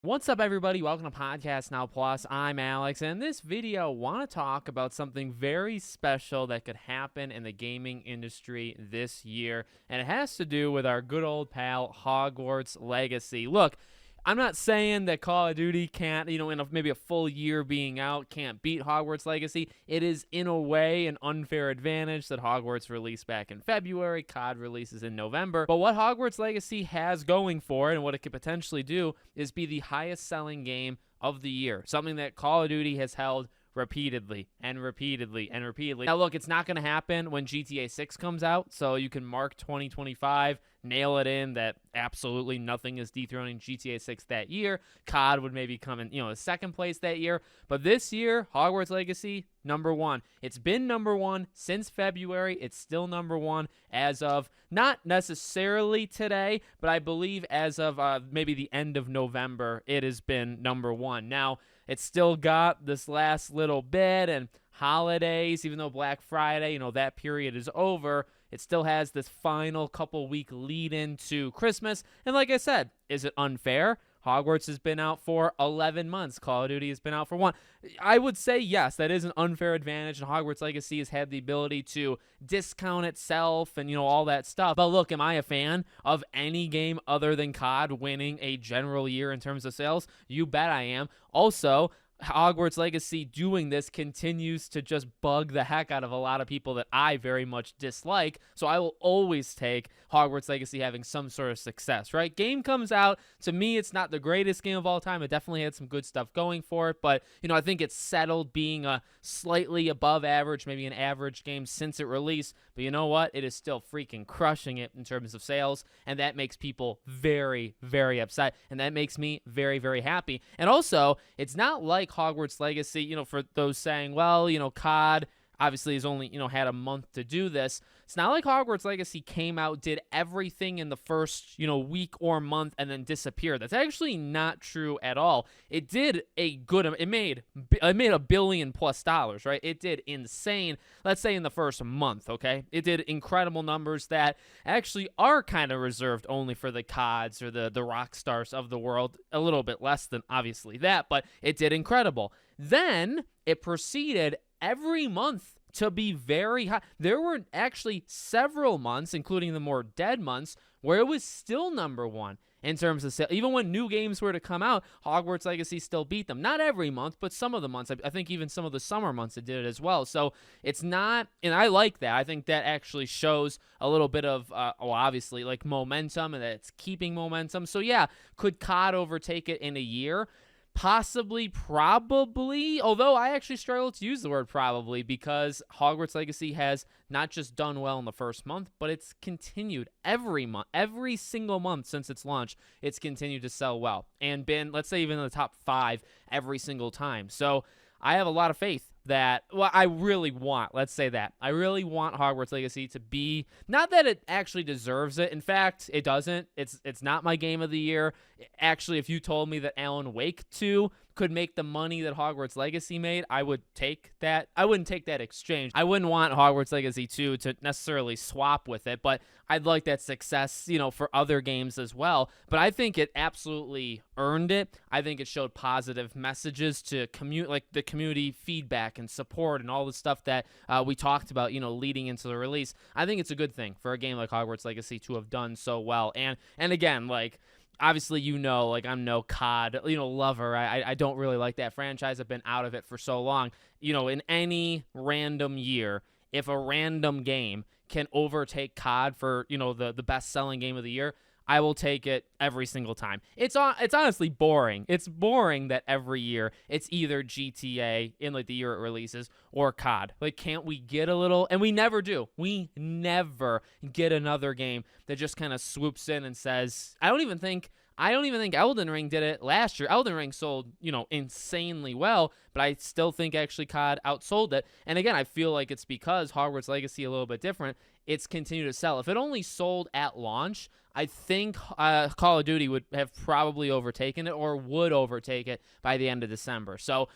What's up, everybody? Welcome to Podcast Now Plus. I'm Alex, and in this video, I want to talk about something very special that could happen in the gaming industry this year, and it has to do with our good old pal Hogwarts Legacy. Look, I'm not saying that Call of Duty can't, in maybe a full year being out, can't beat Hogwarts Legacy. It is, in a way, an unfair advantage that Hogwarts released back in February, COD releases in November. But what Hogwarts Legacy has going for it and what it could potentially do is be the highest selling game of the year, something that Call of Duty has held repeatedly and repeatedly and repeatedly. Now, look, it's not going to happen when GTA 6 comes out, so you can mark 2025, nail it in that absolutely nothing is dethroning GTA 6 that year. COD would maybe come in, second place that year. But this year, Hogwarts Legacy, number one. It's been number one since February. It's still number one as of not necessarily today, but I believe as of maybe the end of November, it has been number one. Now, it's still got this last little bit and holidays, even though Black Friday, that period is over. It still has this final couple week lead into Christmas. And like I said, is it unfair? Hogwarts has been out for 11 months. Call of Duty has been out for 1. I would say yes, that is an unfair advantage, and Hogwarts Legacy has had the ability to discount itself and, all that stuff. But look, am I a fan of any game other than COD winning a general year in terms of sales? You bet I am. Also, Hogwarts Legacy doing this continues to just bug the heck out of a lot of people that I very much dislike. So I will always take Hogwarts Legacy having some sort of success, right? Game comes out. To me, it's not the greatest game of all time. It definitely had some good stuff going for it. But, I think it's settled being a slightly above average, maybe an average game since it released. But you know what? It is still freaking crushing it in terms of sales. And that makes people very, very upset. And that makes me very, very happy. And also, it's not like Hogwarts Legacy, for those saying, well, COD obviously has only, had a month to do this. It's not like Hogwarts Legacy came out, did everything in the first, week or month and then disappeared. That's actually not true at all. It did it made $1 billion plus, right? It did insane, let's say in the first month, okay? It did incredible numbers that actually are kind of reserved only for the CODs or the rock stars of the world. A little bit less than obviously that, but it did incredible. Then it proceeded every month to be very high. There were actually several months, including the more dead months, where it was still number one in terms of sales. Even when new games were to come out, Hogwarts Legacy still beat them. Not every month, but some of the months. I think even some of the summer months it did it as well. So it's not, and I like that. I think that actually shows a little bit of, obviously, like momentum, and that it's keeping momentum. So yeah, could COD overtake it in a year? Possibly, probably, although I actually struggle to use the word probably because Hogwarts Legacy has not just done well in the first month, but it's continued every month, every single month since its launch. It's continued to sell well and been, let's say, even in the top 5 every single time. So I have a lot of faith that, I really want Hogwarts Legacy to be, not that it actually deserves it. In fact, it doesn't. It's not my game of the year. Actually, if you told me that Alan Wake 2 could make the money that Hogwarts Legacy made, I would take that. I wouldn't take that exchange. I wouldn't want Hogwarts Legacy 2 to necessarily swap with it, but I'd like that success, for other games as well. But I think it absolutely earned it. I think it showed positive messages to like the community feedback and support and all the stuff that we talked about, leading into the release. I think it's a good thing for a game like Hogwarts Legacy to have done so well. And again, like, obviously, I'm no COD, lover. I don't really like that franchise. I've been out of it for so long. In any random year, if a random game can overtake COD for, the best-selling game of the year, I will take it every single time. It's honestly boring. It's boring that every year it's either GTA in like the year it releases or COD. Like, can't we get a little? And we never do. We never get another game that just kind of swoops in and says, I don't even think Elden Ring did it last year. Elden Ring sold, insanely well, but I still think actually COD outsold it. And again, I feel like it's because Hogwarts Legacy a little bit different. It's continued to sell. If it only sold at launch, I think Call of Duty would have probably overtaken it or would overtake it by the end of December. So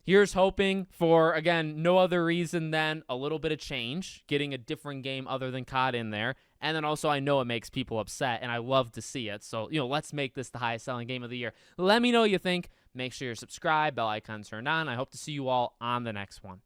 Here's hoping for, again, no other reason than a little bit of change, getting a different game other than COD in there. And then also, I know it makes people upset, and I love to see it. So, let's make this the highest selling game of the year. Let me know what you think. Make sure you're subscribed, bell icon turned on. I hope to see you all on the next one.